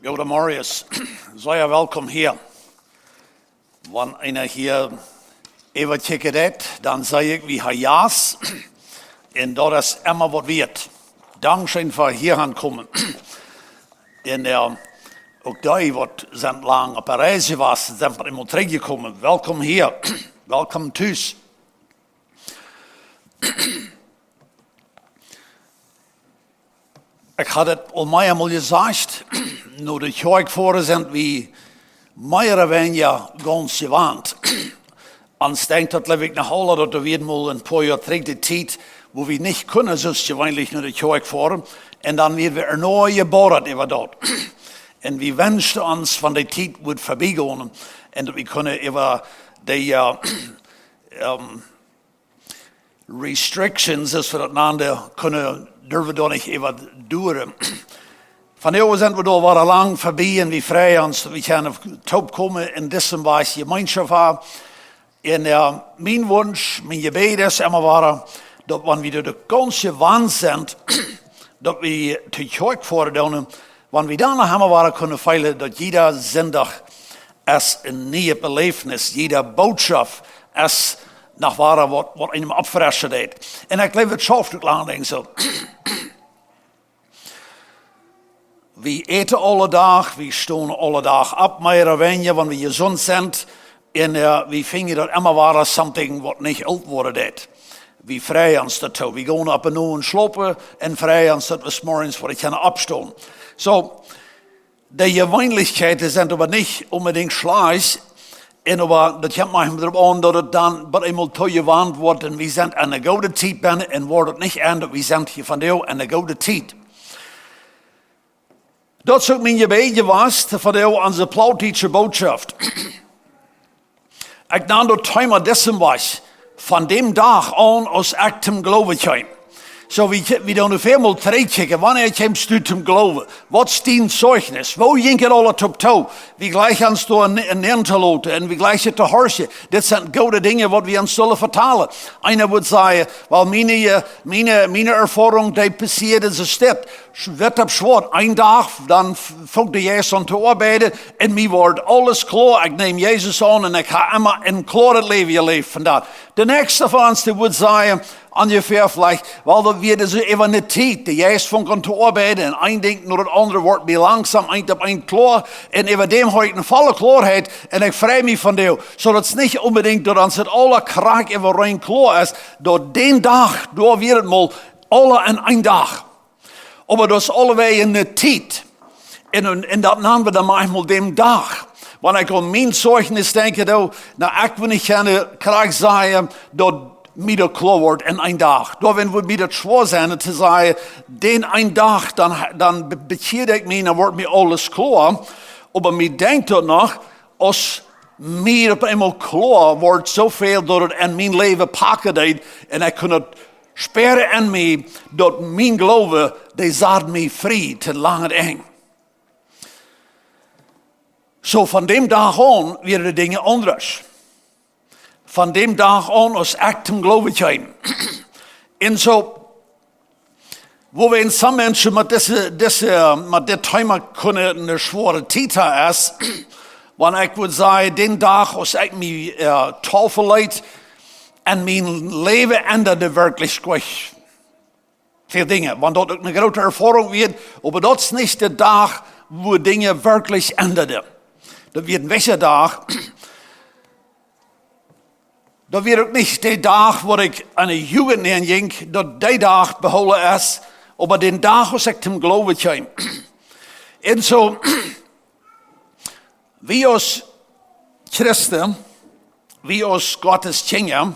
Goedemorgen, zeer welkom hier. Wanneer einer hier even kijkt, dan zei ik wie hij jaas. En dat is immer wat wird. Dankzij voor hier aankomen. En ook die wat zijn lang op een reis was, zijn er iemand teruggekomen. Welkom hier. Welkom thuis. Ik had het al meermaals gezegd, nu de kerk voor zijn wie meer of weniger ganz gewand. Ons denkt dat ik nog alle dat er weer mal een paar jaar terug de tijd, wo we niet kunnen zoals gewöhnlich naar de kerk voeren. En dan weer we erneut geboren over dat. En we wensen ons van de tijd wordt voorbij gaan. En dat we kunnen over de restrictions, als we dat namen, kunnen durven dan niet even duren. Van nu zijn we door wat lang voorbij en we vrij ons dat we kunnen opkomen in deze wijze gemeenschap. En mijn wens, mijn gebed is immer waren, dat wanneer we de ganze wand zijn, dat we de kerk voeren, wanneer we dan nog immer waren kunnen feilen, dat jeder zondag is een nieuwe belevenis, jeder boodschap is nach waar wat einem opfressen deed. En ik leef het zelf ook lang denk zo. We eten alle dag, we staan alle dag op, meer of weniger, wanneer we gezond zijn. En we vinden dat immer waar something wat niet oud worden deed. We vrijen ons dat toe. We gaan op en neer en slopen en vrijen ons dat we 's morgens voor kunnen opstaan. Zo, de gewöhnlichkeiten zijn aber niet unbedingt slecht. En dat komt mij erop aan dat het dan wat eenmaal te gewand wordt en we zijn aan de goede tijd binnen en wordt het niet aan dat we zijn hier van jou aan de goede tijd. Dat is ook mijn gebed geweest van jou aan de Plattdeutsche boodschap. Ik nam dat thema dessen was, van dem dag aan als ik zum Glowen kwam. Zo we doen nog eenmaal terugkijken, wanneer komst du zum Glowen? Wat is die Zeugnis? Wo ging het alle op toe? We gleich ons door een Interlake en we gleich het te horen. Dit zijn goede dingen wat we ons zullen vertalen. Einer wordt zeggen, wel mijn ervaring die passeert in de stad. Werd op zwart, een dag, dan vond Jezus aan te arbeiden en mij wordt alles klaar. Ik neem Jezus aan en ik ga immer een klaar het leven geleefd vandaag. De nächste van ons die wordt zeggen, ongeveer vielleicht, weil dat weer dus even niet tijd. De Jezus vond aan te arbeiden en een denkt naar het andere wordt bij langzaam eind op eind klaar. En even dem heb ik een volle klaarheid en ik vrij me van jou. Zodat het niet unbedingt dat ons het alle kraak even rein klaar is. Door den dag, door weer het mal, alle in één dag. Maar dat is allebei in de tijd. En dat namen we dan manchmal dem dag. Wanneer ik aan mijn zeugnis denk, nou, ik wil niet gerne graag zeggen dat mij dat klaar wordt in een dag. Door wenn we mij dat schwer zijn te zeggen, den een dag, dan bekeer ik me en dan wordt mij alles klaar. Maar mij denkt dat nog, als mij op eenmaal klaar wordt, zoveel dat het in mijn leven pakken deed. En ik kan het speren in mij, dat mijn geloven, die zet mij vrij te lang en eng. Zo van dem dag aan werden de dingen anders. Van dem dag aan als ik zum Glowen kwam. En zo, wo we in some mensen met dit thema kunnen een zware tijd is, wanneer ik wil zeggen, den dag als ik me tafel leid en mijn leven änderde wirklich veel dingen. Want dat ook een grote ervaring werd, maar dat is niet de dag wo dingen wirklich änderden. Dat werd een welke dag. Dat werd ook niet de dag waar ik aan de jugend in ging, dat die dag behouden is, maar de dag als ik zum Glowen kwam. En zo, wie als Christen, wie als Gottes Kjem,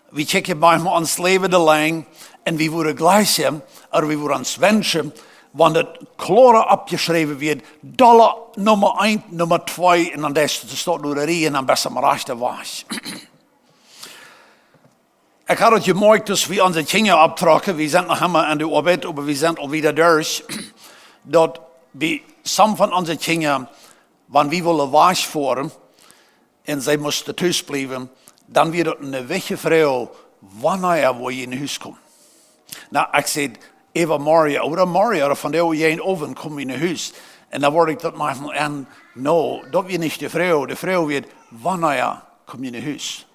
we kijken manchmal ons leven de lang en we worden gleichen, of we worden ons wensen, wanneer het klaar opgeschreven wordt, dollar nummer 1, nummer 2, en dan deze staat door de rij en dan best maar rechter was. Ik had het gemerkt, dat we onze kinderen optrokken. We zijn nog helemaal aan de arbeid, maar we zijn alweer door. Dat we, some van onze kinderen, wanneer we willen wasvoeren, en zij moesten thuis blijven, dan werd het een wegge vrouw, wanneer wil je in huis komen? Nou, ik zei, Eva Maria, of van de jij in oven, kom in huis. En dan word ik dat manchmal, en no, dat weer niet de vrouw. De vrouw weet, wanneer kom je naar huis?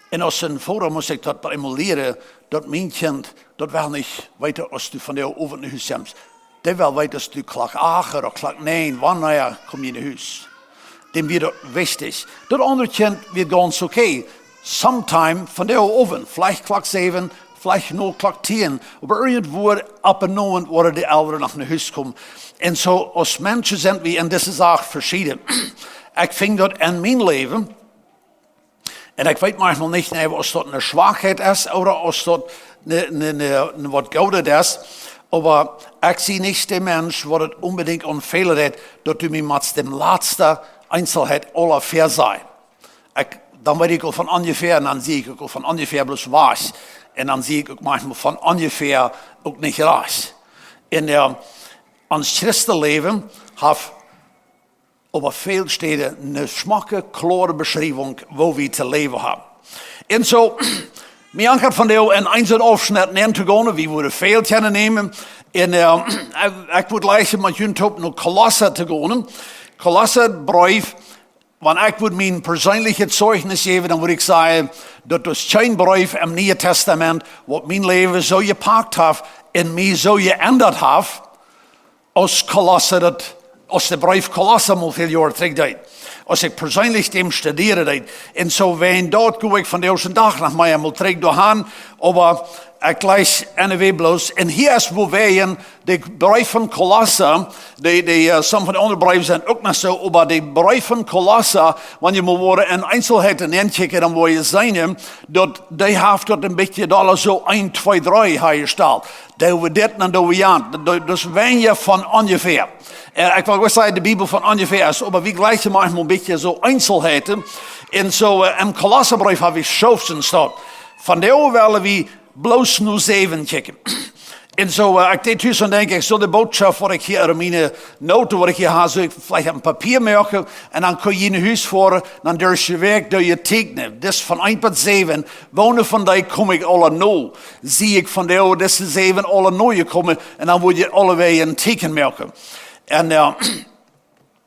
En als een vooral moest ik dat eenmaal leren, dat mijn kind, dat wel niet weten als du van jou over naar huis komt. Dat wel weet als du klok 8 of klok 9, wanneer kom je naar huis? Dan weer dat wichtig. Dat andere kind weer ganz oké. Sometime van jou over, vielleicht klok 7, vielleicht nog klok 10. Maar irgendwo op een moment worden de ouderen nog naar huis komen. En zo als mensen zijn we, en dit is ook verschillend. Ik vind dat in mijn leven, en ik weet manchmal niet of dat een zwakheid is, of als dat een wat goud is. Maar ik zie niet de mens wat het unbedingt onveilig is, dat u mij met de laatste Einzelheit aller fair zijn. Dan weet ik al van ongeveer, en dan zie ik ook al van ongeveer bloos was. En dan zie ik ook manchmal van ongeveer ook niet raas. En ons christenleven heeft op veel steden een smakke, klare beschrijving waar we te leven hebben. En zo, mij aangaat van jou in een afsnit neem te gaan, we worden veel kunnen nemen. En ik moet lezen met jullie op naar Kolosse te gaan. Kolosse brief, wanneer ik moet mijn persoonlijke zeugnis geven, dan moet ik zeggen, dat is geen brief im Nieuwe Testament, wat mijn leven zo gepakt heeft en mij zo geändert heeft, als Kolosse dat, als de brief Kolosse al veel jaar terug deed. Als ik persoonlijk dem studeerde deed. En zo ween dat goe ik van de eerste dag naar mij eenmaal terug doorgaan. Maar ik lees en bloos. En hier is waar wij in de brief van Kolosse, sommige van de andere brieven zijn ook nog zo, maar de brief van Kolosse, wanneer je moet worden in Einzelheiten inkijken, dan wil je zien, dat die heeft dat een beetje daar zo 1, 2, 3 hergesteld. Dat we dit en dat we ja. Dus wen je van ongeveer. Ik wil wel zeggen, de Bijbel van ongeveer is, maar we gleichen manchmal een beetje zo Einzelheiten. En zo in Kolossebrief heb ik schoften staan. Van daar willen we bloos nu 7 kijken. En zo, ik deed thuis en denk ik, zo de boodschap wat ik hier in mijn noten, wat ik hier heb, zou ik vielleicht op een papier maken. En dan kun je in huis voeren, dan durf je weg door je tekenen. Dus van 1 tot 7, wonen van die kom ik alle nul. Zie ik van daar, deze 7 alle nul komen. En dan moet je allebei een teken maken. En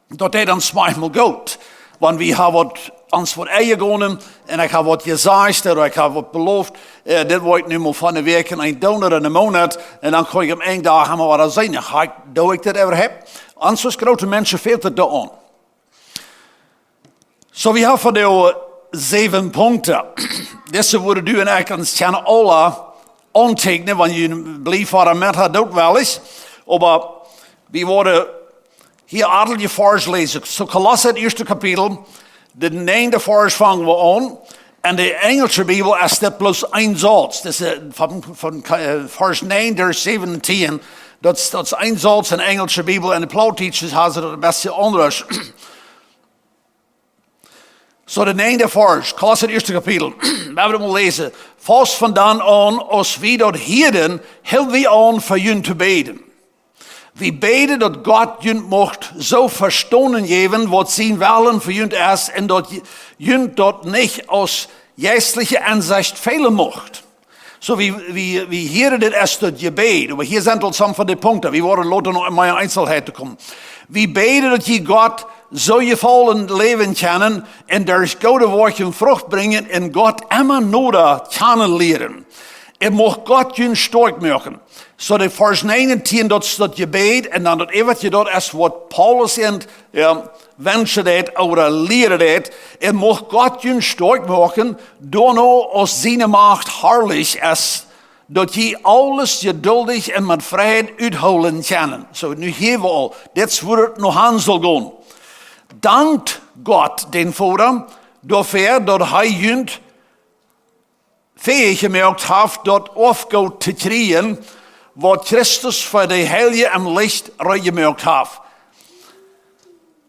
dat deed dan manchmal goed. Want we hebben ons wat eigen gewonnen. En ik heb wat gezegd, of ik heb wat beloofd. Dit wordt ik nu maar van de week en een donderdag in de maand. En dan kan ik hem 1 dag hebben wat zijn. Doe ik dat ever heb. Anders als grote mensen veelt het daar aan. Zo we hebben van de 7 punten. Deze worden u en ik ons kunnen alle aantekenen. Want je blijft voor met haar dood wel eens. Maar we worden hier aardige vers lezen. Zo Kolosse het eerste kapitel. De 9e vers vangen we aan. En de Engelse Bijbel is dit plus 1 zats. Dus van vers 9 tot 17. Dat is 1 zats in de Engelse Bijbel. En de Plattdeutsch hebben ze dat een beetje anders. Zo de 9e vers. Kolosse het eerste kapitel. We hebben het mal lezen. Vast vandaan aan, als we dat hielden, hielden we aan voor jullie te beden. We beden dat God jullie mocht zo verstonen geven wat zijn willen voor jullie is en dat jullie dat niet als geestelijke inzicht velen mocht. Zo we hier dit is dat gebed. Maar hier zijn al sommige van de punten. We worden later nog in mijn Einzelheiten komen. We beden dat je God zo je vollen leven kennen en daar goede woordje vrucht brengen en God immer nodig kennen leren. En mocht God jullie sterk maken. Zo de vers 19 dat is dat gebed en dan dat eventje dat is wat Paulus in wensen deed of leren deed. En mocht God jullie sterk maken door nou als zijn macht herrlich is. Dat je alles geduldig en met vrijheid uithouden kennen. Zo nu hier we al. Dit wordt het nog aan zal gaan. Dankt God den Vader daarvoor dat hij jullie fähig gemaakt heeft dat afgoed te krijgen wat Christus voor de heilige en licht gemaakt heeft.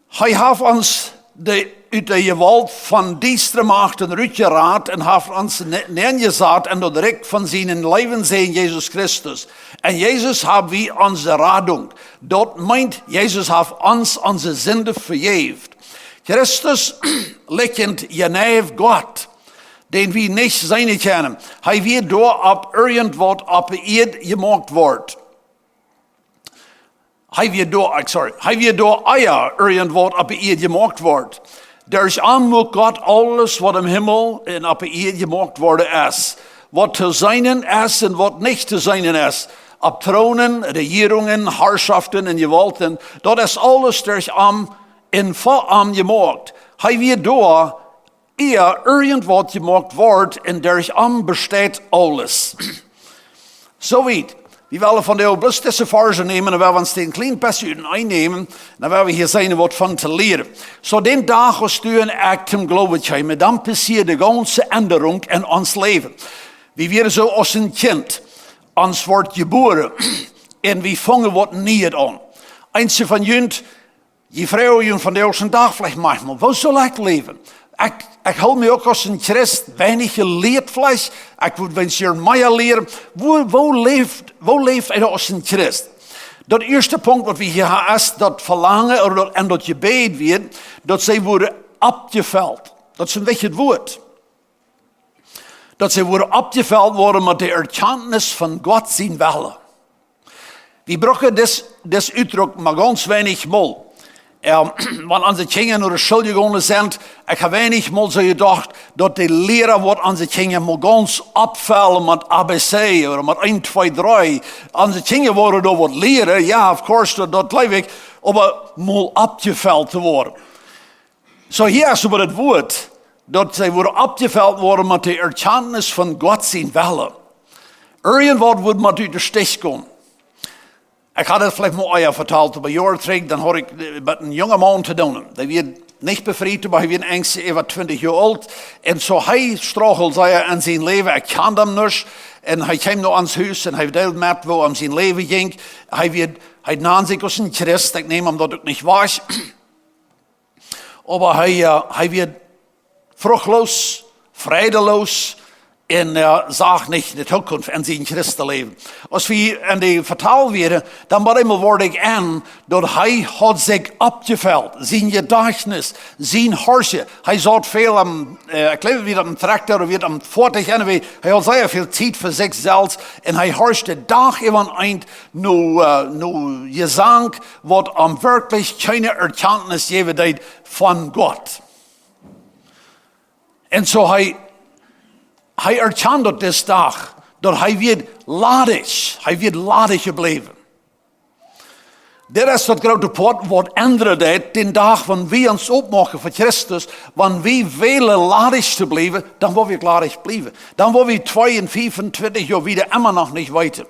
Hij heeft ons uit de geweld van diestere machten uitgeraad en heeft ons neergezet en dat recht van zijn leven zijn Jezus Christus. En Jezus heeft wie onze radung. Dat meint, Jezus heeft ons onze zonde vergeeft. Christus lichend geneve God. Den we niet zijn kennen. Hij weer door op irgend wat op eerd gemaakt wordt. Hij weer door Eier irgendwo op de eerd gemaakt wordt. Dus aan moet God alles wat im Himmel en op de eerd gemaakt worden is. Wat te zijn is en wat niet te zijn is. Op tronen, regeringen, herrschaften en gewalten. Dat is alles dus in vooram gemaakt. Hij weer door irgendwo gemaakt wordt en dus bestaat alles. Zo weet. We willen van de bloß deze verse nemen en we willen ons een klein beetje einnemen. Dan willen we hier zijn wat van te leren. Zo den dag als du een actum Glowen, dan passiert de ganze änderung in ons leven. We werden zo als een kind. Ons wordt geboren. En we vangen wat niet aan. Eentje van jullie, je vrouw van de eerste dag vielleicht manchmal. Wo zal ik leven? Ik hou me ook als een christ, weinig geleerd vlees. Ik wil wensen meer leren. Wo leeft hij als een christ? Dat eerste punt wat we hier hebben is dat verlangen en dat gebed wordt, dat zij worden opgeveld. Dat is een beetje het woord. Dat zij worden opgeveld worden met de erkennis van God zijn willen. We gebruiken dit uitdruk maar ganz weinig mal. Want onze kinderen naar de school gegaan zijn, ik heb weinig mal zo gedacht dat de leraar wat onze kinderen maar ganz opvallen met ABC of met 1, 2, 3. Onze kinderen worden door wat leren, ja, of course, dat leef ik, maar mal opgeveld te worden. Zo hier is het woord, dat zij worden opgeveld worden met de erkennis van God zijn willen. Irgendwat wordt met u de stich gaan. Ik had het vielleicht mal euch verteld, aber jaren terug, dan had ik met een jonge man te doen. Die werd niet bevrijd, maar hij werd engst over 20 jaar oud. En zo hij struggelde zei in zijn leven, ik kan hem niet. En hij kwam naar ons huis en hij deelde met hoe hem zijn leven ging. Hij nam zich als een christ, ik neem hem dat ook niet was. Maar hij werd vruchtloos, vredeloos. En zag niet de toekomst in zijn christenleven. Als we in de vertaal werden, dan word ik aan dat hij had zich opgeveld. Zijn gedachtenis, zijn harsje. Hij zat veel aan, ik geloof weer aan tractor, weer aan 40 en hij had zeer veel tijd voor zichzelf. En hij harschte dag even eind nu gezang, wat am wirklich keine erkenntnis geven deed van God. En zo hij erkent dat deze dag, dat hij weer ladig gebleven. Dit is dat grote punt wat ändert deed, den dag van we ons opmaken voor Christus, wanneer we willen ladig te blijven, dan wil we ladig blijven. Dan wil we 22, 25 jaar wieder immer nog niet weten.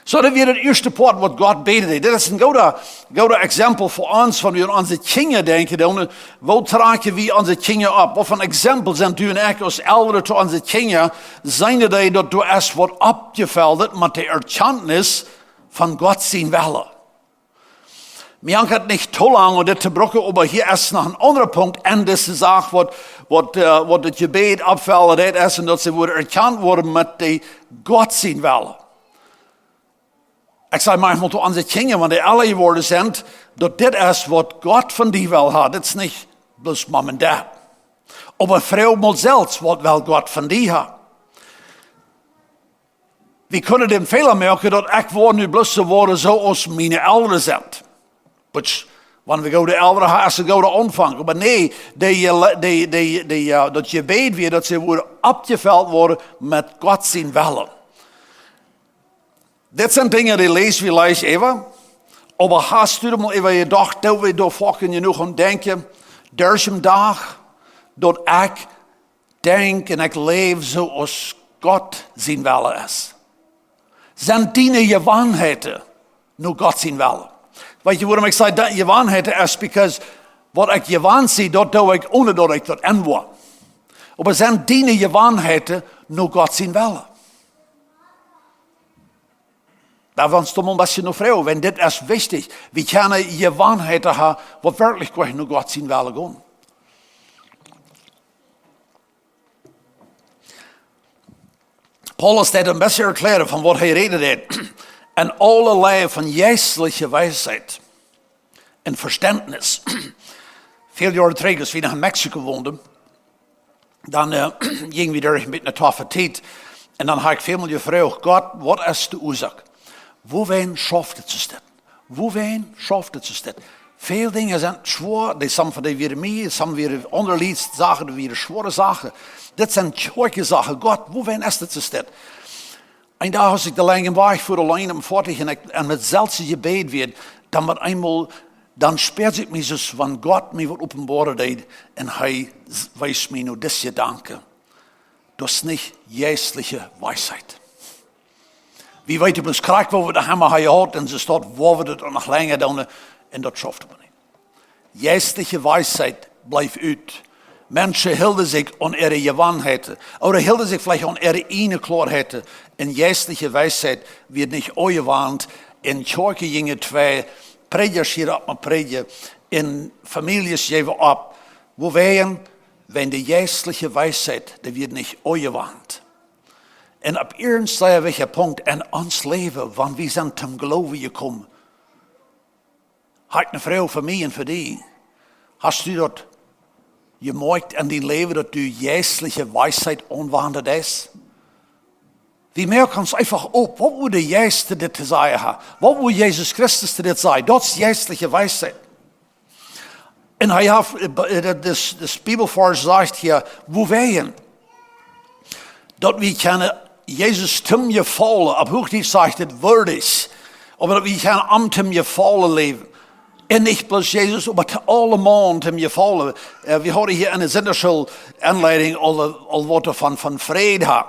Zo dat weer het eerste punt wat God beter deed. Dit is een goede exempel voor ons, van we aan onze kinderen denken. Wo tragen we onze kinderen op? Wat voor een exempel zijn u en ik als ouderen tot onze kinderen? Zijn dat du es wordt opgeveld met de erkennis van God zijn willen. Mir hangt het niet te lang om dit te brokken, maar hier is nog een andere punt. En deze zaak wat het gebed opvallen deed is, en dat ze worden erkend worden met de God zijn willen. Ik zei manchmal tot onze kinderen, want die alle geworden zijn, dat dit is wat God van die wil hebben. Dit is niet bloß mom en dad. Maar vrouw moet zelfs wat wil God van die hebben. We kunnen den Fehler merken dat ik word nu bloß te worden zoals mijn ouderen zijn. Which, wanneer we de ouderen hebben, is het goede aanvang. Maar nee, dat gebed weer, dat ze worden opgeveld worden met God zijn willen. Dit zijn dingen die lezen we lijst even. Maar hast u er maar even gedacht, dat we daar vaak genoeg aan denken. Er is een dag dat ik denk en ik leef zoals God zijn willen is. Zijn die je wanheden, nu God zijn willen. Weet je waarom ik zeg dat je wanheden is? Because wat ik je wan zie, dat doe ik ohne dat ik dat inwoon. Maar zijn die je wanheden, nu God zijn willen. Daar was het een beetje nog vrouw, want dit is wichtig. We kunnen je wanheden hebben, wat werkelijk kwijt nu God zijn willen gaan. Paulus deed een beetje erklären van wat hij reden deed. En allerlei van geestelijke wijsheid en verständnis. Veel jaren terug, als we naar Mexico woonden, dan gingen we daar met een toffe tijd. En dan had ik veel meer gevraagd, God, wat is de oorzaak? Wohin schafft het zu stellen? Wo wen schafft es das? Veel dingen zijn schwer, die zijn van die weer meer, some weer onderlied zaken, die weer schwere zaken. Dit zijn tjoike zaken. God, wo wen is het dat? En daar was ik de lange weg voor de lijn om voort en met zelfs gebed werd, dan met eenmaal, dan speert ik me dus van God me wat openbaren deed en hij wijst me nu dit gedanke. Dat is niet geestliche wijsheid. Wie weet bloß krijg waar we de hammer gehad en ze staat waar we het nog langer doen en dat schaft we niet. Geestliche wijsheid blijft uit. Mensen hielden zich aan ihre Gewohnheiten. Oder hielden sich vielleicht an ihre eigene Klarheiten. En geestliche wijsheid wird nicht angewandt. In Kirche gingen twee predikers hier op mijn predigen. In families geven op. Wo wären, wenn die geestliche wijsheid, die wird nicht angewandt. En op irgendein welcher Punkt in ons leven, wanneer we zijn zum Glauben gekommen, hat eine Frau für mich und für dich. Hast du dort gemerkt in dein Leben, dass du geistliche Weisheit anwandert ist? Wie mehr kannst du einfach auf, was würde Jesus dir zu sagen haben? Was würde Jesus Christus dir sagen? Das ist geistliche Weisheit. Und das Bibelvers sagt hier, wo wären, dass wir können Jesus zum gefallen, ab Hochdeutsch sagt es würdig, aber dass wir können am zum gefallen leben. En niet bloß Jesus, maar te allemaal hem gevallen. We hadden hier in de zinderschul aanleiding al wat van vrede had.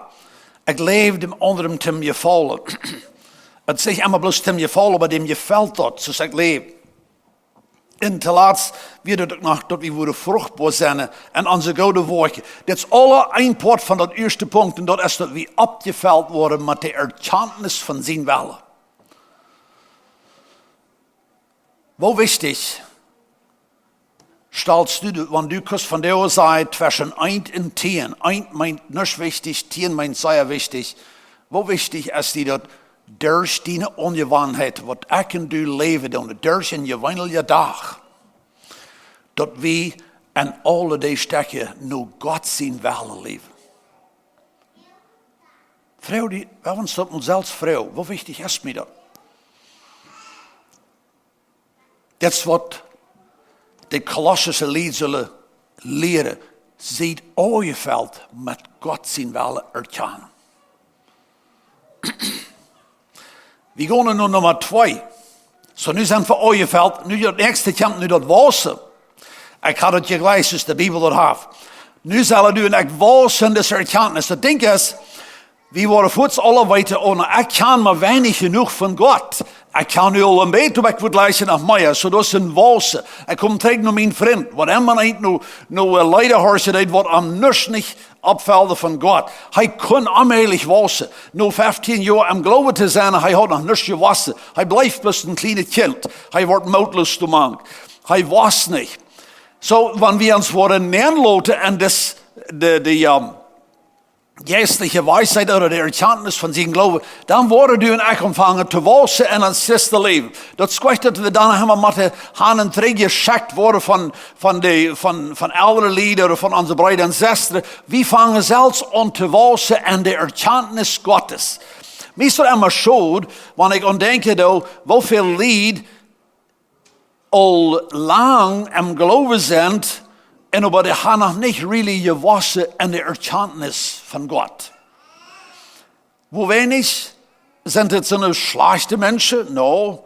Ik leefde onder hem te gevallen. Het zegt allemaal bloß te gevallen, maar dem gefällt dat, zoals ik leef. En te laatst weer het ook nog dat we worden vruchtbaar zijn en onze goede werken. Dat is alle een part van dat eerste punt en dat is dat we opgeveld worden met de erkenntnis van zijn willen. Wo wichtig stellst du, wenn du kannst von der Seite zwischen 1 und 10, 1 meint nicht wichtig, 10 meint sehr wichtig, wo wichtig ist die dort durch deine Ungewohnheit, was ich und du leben, durch ein gewöhnlicher Dach, dass wir an alle die Stücke nur Gott sein Wille leben. Frau, wir haben uns das selbst Frau, wo wichtig ist mir das? Dat is wat de Kolossische Lied zullen leren. Ziet aangeveld met God zijn willen erkennen. We gaan naar nummer 2. Zo nu zijn we aangeveld. Nu het nächste komt nu dat wassen. Ik had het je gelezen, dus de Bijbel dat heeft. Nu zullen we een wassen des erkennis. Dat ding is, we worden voets alle weten aan. Ik kan maar weinig genoeg van God. Ik kan nu al een beetje, maar ik moet luisteren naar mij. Zo dat is een wassen. Ik kom terug naar mijn vriend. Wat hem niet nu leider hoort, wat hem niet opvalde van God. Hij kon aanmelig wassen. Nu 15 jaar am Glowen te zijn, hij had nog niets gewassen. Hij blijft bloß een kleine kind. Hij wordt moedloos gemaakt. Hij was niet. Zo, wanneer we ons worden neerlaten en de geestliche Weisheit oder die Erkenntnis von seinem Glauben, dann worden du und ich anfangen zu wassen en ans Christen leben. Dat is kwart dat we dan helemaal met de handen teruggeschickt worden van oudere lieden, van onze broeders en zusters. We vangen zelfs aan te wassen en de Erkenntnis Gottes. Meestal immer schon, wanneer ik aan denke, hoeveel lied al lang am Glauben zijn, en aber die haben noch nicht really gewassen in der Erkenntnis von Gott. Wo wenig sind es so schlechte Menschen? No.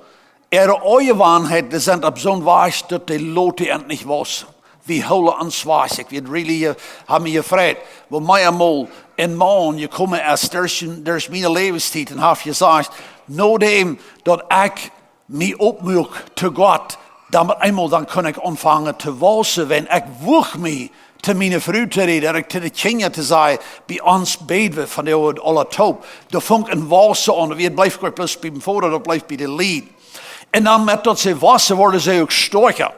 Ihre Ungewohnheit, die sind ab so ein Weich, dass die Leute endlich wassen. Wie holen uns was? Ich wird really, haben mich gefragt, wo mir einmal in Mann gekommen ist, durch meine Lebenszeit und habe gesagt, nachdem, dass ich mich aufmühe zu Gott, damit einmal dann kann ich anfangen zu wassen, wenn ich wuch mich zu meiner Frau zu reden, oder zu den Kindern zu sagen, bei uns beten von der aller Taub. Da fängt ein Wassen an, wir bleiben gar bloß beim Vater, da bleibt bei dem Lied. Und dann mit dat sie wassen, worden sie auch stärker.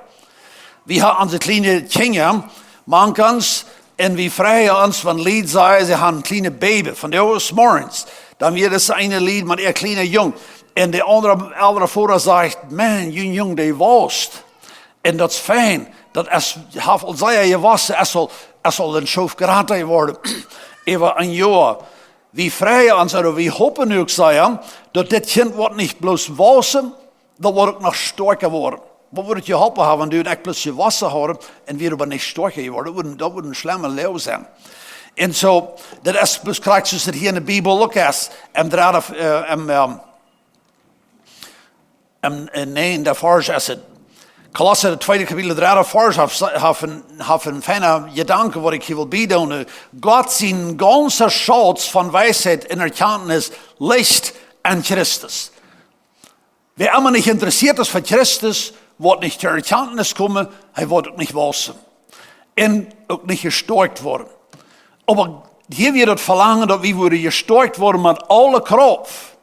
Wir haben unsere kleinen Kinder, manchens, und wir freuen uns von Lied sagen, sie haben ein kleines Baby, von der aus morgens. Dann wird das eine Lied mit ihr kleinen Jung. En de andere vader zegt, man, je jong die wast. En dat is fijn. Dat is, al zei je wassen, es zal een schoof garantie worden. Even een jaar. We vrijen ons, we hopen ook zeggen, dat dit kind wordt niet bloos wassen, dan wordt ik nog sterker worden. Wat wordt het je helpen hebben, wanneer ik plötzlich Wasser houden en weer aber niet sterker worden? Dat wordt een slimme leeuw zijn. En zo, dat is beschrijft zoals het hier in de Bijbel ook is. Nee, in de vers is het. Kolosse, het tweede kapitel, de vers heeft een fijne gedanke wat ik hier wil bieden. God zijn ganze Schatz van wijsheid en erkenntnis ligt aan Christus. Wie immer nicht interessiert ist für Christus, wird nicht zur Erkenntnis kommen, er wird auch nicht wissen. Und auch nicht gestärkt worden. Aber hier wird das verlangen, dass wir gestärkt worden mit aller Kraft.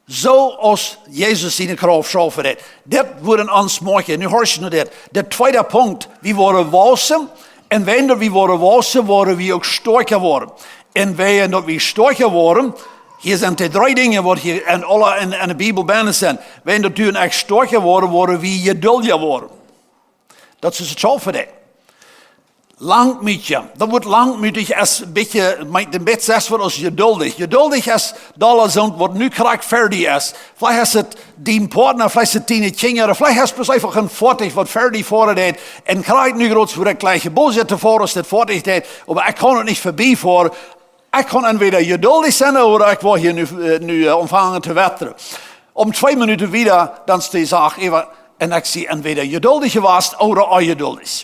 So als Jesus seine Kraft schaffen hat. Das würde uns machen. Nu hörst du nur das. Der zweite Punkt, wir worden wissen. Und wenn wir worden wissen, worden wir auch stärker worden. Und wenn wir stärker worden, hier zijn de 3 dingen wat hier in de Bijbel bijna zijn. Wenn dat toen echt sterker worden, worden we geduldiger worden. Dat is het zo voor dat. Langmütig. Dat wordt langmütig als een beetje, de best zegt wordt als geduldig. Geduldig is dat wat nu graag fertig is. Vielleicht is het die partner, vielleicht is het die kinderen, vielleicht is het einfach een fertig wat fertig voor het. En graag nu groot voor het gleiche boze tevoren als het fertig deed. Maar ik kan het niet voorbij voor. Ik kan entweder geduldig zijn, of ik word hier nu ontvangen te wetteren. Om 2 minuten weer, dan is die zaak even, en ik zie entweder geduldig geweest, of ongeduldig.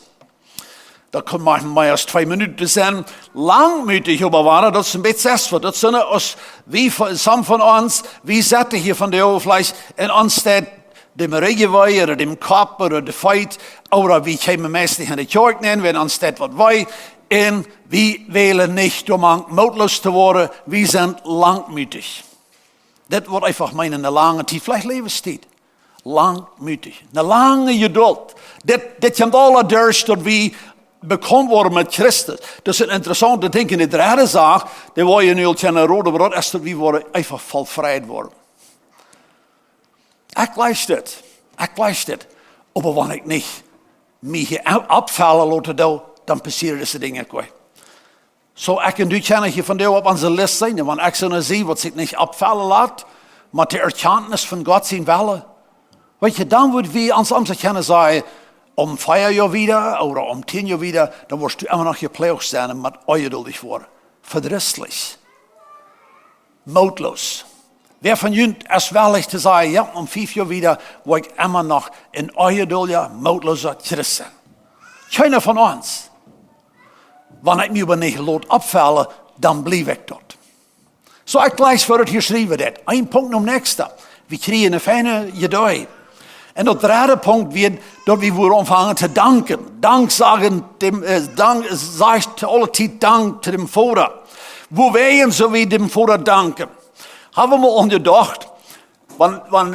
Dat kan maar als 2 minuten zijn. Langmütig überwaren, dat is een beetje 6 wordt. Dat zijn als, wie, some van ons, wie zetten hier van de overvlees, en ons staat de regenwei, of de kop, of de feit, of wie komen meestal in de kerk nemen, wenn ons staat wat wij. En we willen niet om moedloos te worden. We zijn langmütig. Dat wordt einfach mijn lange tijd. Vielleicht levenstijd. Langmütig. Een lange geduld. Dat komt alle durch dat we bekend worden met Christus. Dat is een interessante ding in de derde zaak. Dat wil je nu al kennen rode brood. Is dat we worden einfach volvrijd worden. Ik lees dit. Maar wanneer ik niet mij opvallen laten doen. Dan passeren deze dingen kwijt. Zo, ik en du kennen hier van deel op onze lijst zijn. Want ik zou zien wat zich niet opvallen laat. Maar de erkenntnis van God zijn willen. Weet je, dan wordt wie ons kennen zeggen. Om 5 jaar wieder, of om 10 jaar wieder. Dan word je immer nog gepleegd zijn en met ongeduldig worden. Verdrietig. Moedloos. Wer van jullie is willig te zeggen. Ja, om 5 jaar wieder. Word ik immer nog een ongeduldige, moedloze Christ zijn. Keiner van ons. Wanneer ik me über niet laat opvallen, dan blijf ik dat. Zo, ik lees voor het geschreven dat. 1 punt om nächste. We krijgen een fijne geduld. En dat derde punt wordt dat we worden ontvangen te danken. Dank zeggen, zegt alle tijd dank te dem Vader. Wo wij zo wie dem Vader danken. Hebben we al gedacht, want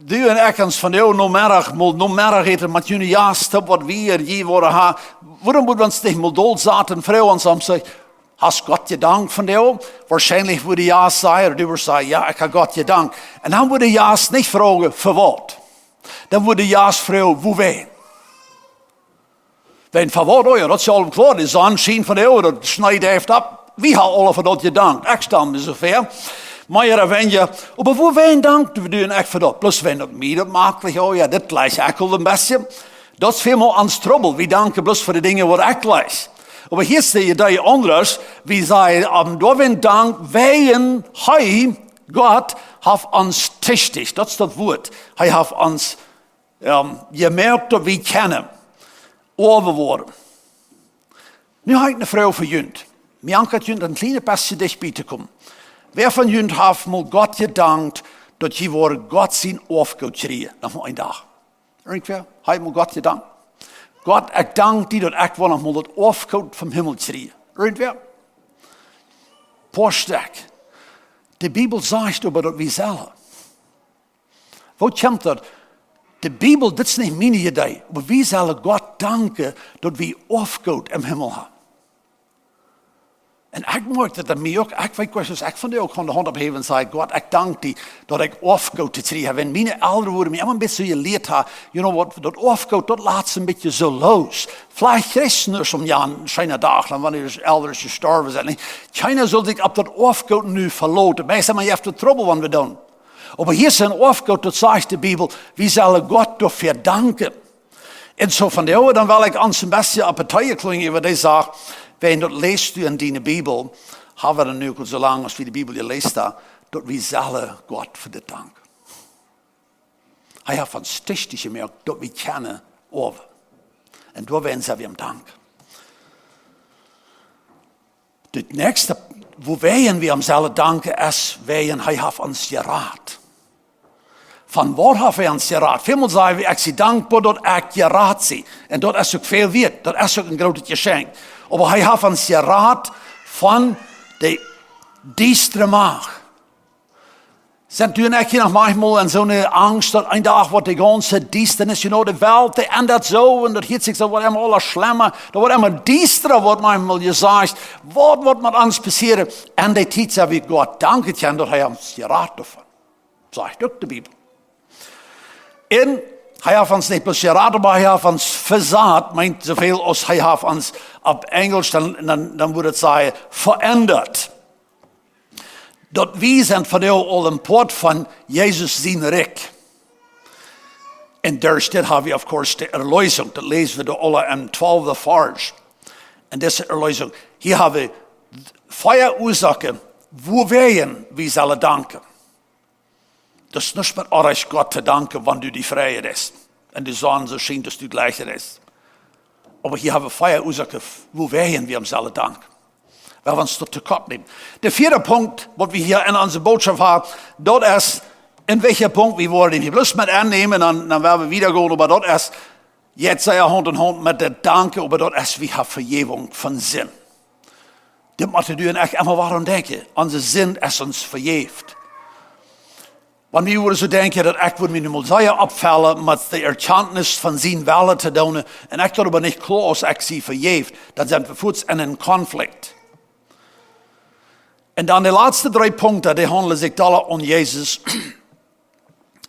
du en ik ons van jou nomiddag eten met jullie jaast op wat we hier worden hebben. Waarom moeten we ons niet maar dood zaten vrouw ons om zeggen, hast God gedankt van jou? Waarschijnlijk würde ja zeggen, of du würde zeggen, ja, ik heb God gedankt. En dan würde jaast niet vragen, voor wat? Dan würde jaast vragen, wo wij? Wenn voor wat? Oh ja, dat is al klaar, de zon schijnt van jou, dat snijdt heeft op. Wie hebben alle van dat gedankt? Ik sta me zover. Maar ja, wenn je, maar wo wij danken, we doen echt voor dat. Plus wenn dat mij dat makkelijk, oh ja, dat lees ik al een beetje. Dat is veel meer aan trouble. We danken plus voor de dingen wat ik lees. Maar hier zie je dat je anders, we zeggen, doorwen dank, wij, hij, God, heeft ons tüchtig. Dat is dat woord. Hij heeft ons gemerkt dat we kennen. Overwoorden. Nu heb ik een vrouw voor jullie. Mianka had jullie een kleine pasje dichtbij te komen. Wer van jullie heeft mal God gedankt, dat je voor God zijn opgoed kreeg, nog maar een dag. Irgendwer? Heb je mal God gedankt? God, ik dank die dat ik wel nog mal dat opgoed van Himmel kreeg. Irgendwer? Porstek. De Bijbel zegt over dat we zelf. Wat komt dat? De Bijbel, dit is niet mijn idee. Maar we zullen God danken dat we opgoed in Himmel hebben. En ik merkte dat mij ook, ik weet niet, ik van de ook gewoon de hand opheven en zei, God, ik dank die dat ik opgoed te krijgen. En mijn ouderen worden mij een beetje geleerd hebben, you know what, dat opgoed, dat laat ze een beetje zo los. Vielleicht christenen som Jan, schijne dagen, wanneer de elders gestorven zijn. China zal zich op dat opgoed nu verloten. Wij zeggen, maar je hebt de trouble wat we doen. Aber hier ist ein Aufgabe, das sagt die Bibel, wie soll Gott dafür danken? Und so von der dann will ich uns ein bisschen Appetit klingen über die Sache, wenn du lest du in deine Bibel, haben wir dann nicht so lange, als wie die Bibel gelesen hat, dort wie soll Gott für den Dank. Er hat von Stichtig gemerkt, dort wir kennen over. Und da werden sie ihm Dank. Das nächste, wo werden wir ihm selber danken, ist, er hat uns gerat. Von wo hat uns gerat? Vielmal sagen wir, ich bin dankbar, dass ich gerat sie. Und das ist auch viel wert. Das ist auch ein großes Geschenk. Aber er hat uns gerat von der düsteren Macht. Sind du nicht noch manchmal in so eine Angst, dass ein Tag wird die ganze Düsternis, die Welt, die ändert so und das hört sich so, wird immer alles schlimmer, da wird immer düsterer, wird manchmal gesagt, was wird mit uns passieren? Und die Zeit sagt, wie Gott danke dir, dass er uns geraten davon. Sagt doch die Bibel. Und er hat uns nicht bloß geraten, aber er hat uns versagt, meint so viel, als er hat uns auf Englisch, dann würde es sagen, verändert. Dort wir sind von der allem Port von Jesus sein Reich. Und da steht, haben wir, of course, die Erlösung. Das lesen wir alle im 12. Vers. Und diese Erlösung. Hier haben wir Feuerursachen, wo wir sollen danken. Das ist nicht mit euch Gott zu danken, wenn du die Freie bist. Und die Sonne so schien, dass du gleicher bist. Aber hier haben wir Feuerursachen, wo wir ihm sollen danken. Weil wir uns dort zu Gott nehmen. Der vierte Punkt, was wir hier in unserer Botschaft haben, dort ist, in welcher Punkt wir wollen ihn bloß mit annehmen, dann werden wir wieder gehen, aber dort ist, jetzt sei er Hand in Hand mit der Danke, aber dort ist, wir haben Vergebung von Sinn. Das müssen wir echt immer warum denken. Unser Sinn ist uns verjährt. Wenn wir würden so denken, dass ich würde mich nicht mal sehr abfallen, mit der Erkenntnis von seinen Wellen zu tun, und ich darüber nicht klar, als ich sie verjährt, dann sind wir kurz in einem Konflikt. Und dann die letzten 3 Punkte, die handeln sich alle um Jesus.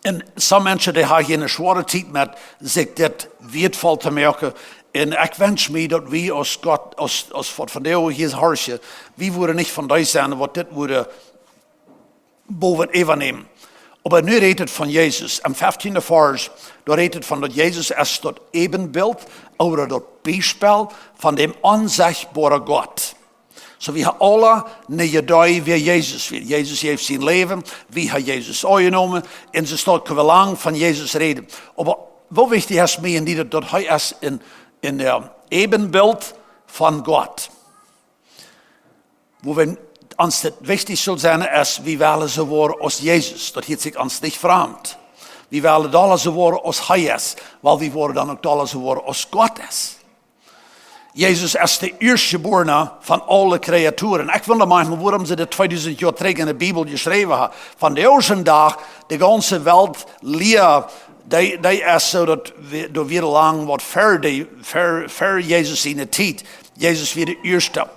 Und some Menschen, die haben hier eine schwere Zeit mit, sich das wertvoll zu merken. Und ich wünsche mir, dass wir als Gott, als von der hier herrschen, wir würden nicht von euch sein, was das würde boven übernehmen. Aber nur redet von Jesus. Am 15. Vers, da redet von, dass Jesus ist das Ebenbild oder das Beispiel von dem unsichtbaren Gott. So wir haben alle eine Idee, wie Jesus wird. Jesus heeft sein Leben, wie hat Jesus angenommen, und es steht lang von Jesus reden. Aber wo wichtig ist mir in dieser, dass er ist in der Ebenbild von Gott. Wo wir uns das wichtig soll sein, ist, wie wir so waren als Jesus. Das hielt sich uns nicht fremd. Wie wir alle so waren als er ist, weil wir waren dann auch alle so waren als Gott ist. Jesus ist der Erstgeborene von allen Kreaturen. Ich wundere manchmal, warum sie das 2000 Jahre zurück in der Bibel geschrieben haben. Von der ersten Tag, die ganze Welt leer, die ist so, dass wir lang was für Jesus in der Zeit. Jesus wird der Erste.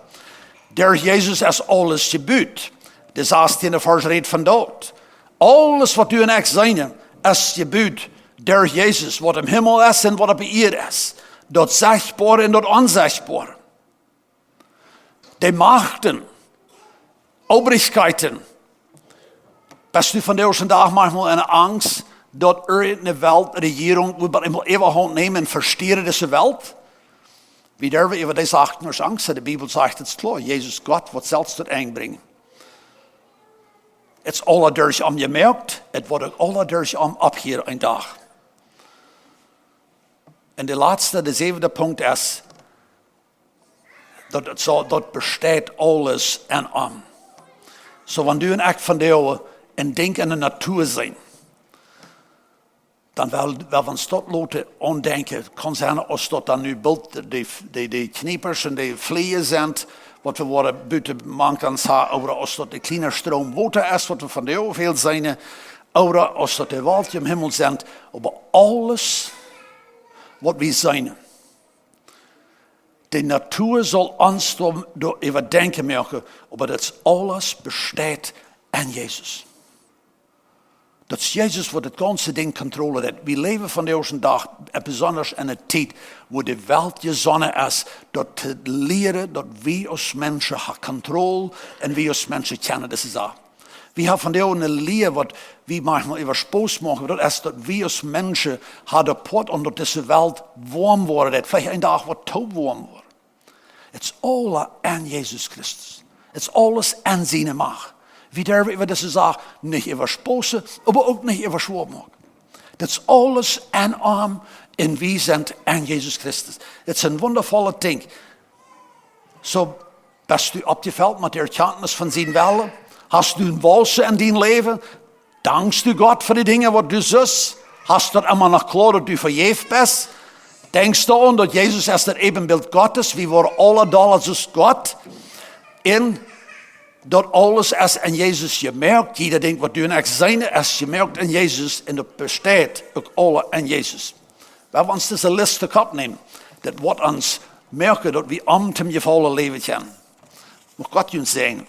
Der Jesus ist alles gebüht. Das heißt in der Vers redet von dort. Alles, was du und ich sein, ist gebüht. Der Jesus, was im Himmel ist und was auf der Erde ist. Das Sichtbare und das Unsichtbare. Die Machten, Obrigkeiten. Bist du von der ersten Tag manchmal eine Angst, dass irgendeine Weltregierung überhaupt nehmen und verstehen diese Welt? Wie der wir über das sagt, nur Angst hat, die Bibel sagt es klar, Jesus Gott wird selbst dort einbringen. Es ist alle durch gemerkt, es wird alle durch ab hier ein Tag. Und der letzte, der 7. Punkt ist, dort besteht alles in ihm. So, wenn du ein Akt von dir ein Ding in der Natur sein, dann werden wir uns dort Leute andenken, kann sein, als dort dann nu Bild, die Kniepers und die Fliehen sind, was wir worden buiten man kan sagen, oder als dort die kleine Strom Water ist, was wir von der viel zijn, oder als dort die Welt im Himmel sind, aber alles, was wir zijn. Die Natur soll uns überdenken merken, aber das alles besteht in Jesus. Dat is Jezus wat het ganze Ding Kontrolle hat. Wir leben von der ersten Tag, besonders in einer Zeit, wo die Welt gesonnen ist, dort zu lehren, dass wir als Menschen haben Kontrolle und wir als Menschen kennen das auch. Wir haben von der eine Lehre, was wir manchmal über Spaß machen, das ist, dass wir als Menschen haben Port unter dieser Welt warm worden, vielleicht ein Tag was taub warm worden. It's all an Jesus Christus. It's alles an seine Macht. Wir dürfen über diese Sache nicht überspoßen, aber auch nicht überschwören machen. Das ist alles an ihm und wir sind an Jesus Christus. Das ist ein wundervoller Ding. So, bist du abgefällt mit der Erkenntnis von seinen Wellen? Hast du ein Wohlse in deinem Leben? Dankst du Gott für die Dinge, was du siehst? Hast du immer noch klar, dass du verjährt bist? Denkst du an, dass Jesus ist das Ebenbild Gottes? Wir waren alle da als Gott. Und dat alles ist in Jesus gemerkt. Jeder denkt, wat du in zijn, is gemerkt in Jesus. En dat bestaat ook alle in Jesus. We ons deze liste opnemen. Dat wat ons merken, dat we om te gevallen leven kunnen. Mag God ons zeggen.